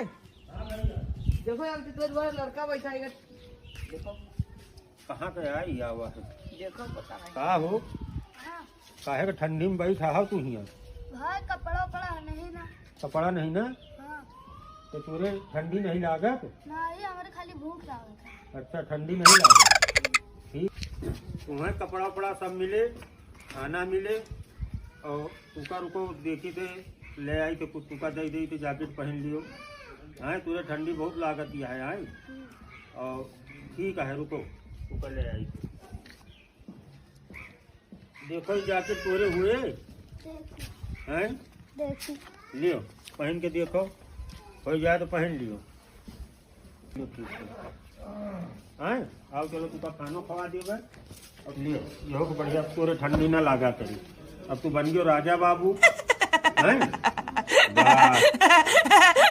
देखो यार कितना बड़ा लड़का बैठा है। देखो कहाँ का आई आवा है? देखो पता नहीं का हो काहे का ठंडी में बैठा हो तू हिया? भाई कपड़ा उपड़ा नहीं ना। कपड़ा नहीं ना हाँ तो तुरे ठंडी नहीं लागत? नहीं, हमारे खाली भूख लागत है। अच्छा ठंडी नहीं लागत, ठीक। तुम्हें कपड़ा उपड़ा सब मिले, खाना मिले और तुका रुको देखी थे ले आई तो कुछ तुका दे दी तो जैकेट पहन लियो। हाँ तुरे ठंडी बहुत लागत है आई और ठीक है रुको तुका ले आई। देखो जैकेट तोरे हुए हैं, देखी लियो पहन के देखो, हो जाए तो पहन लियो। लियो ठीक है हैं, आओ चलो तुका खाना खवा दियो और लियो यहो को बढ़िया तोरे ठंडी ना लागा करी। अब तू बन गयो राजा बाबू हैं।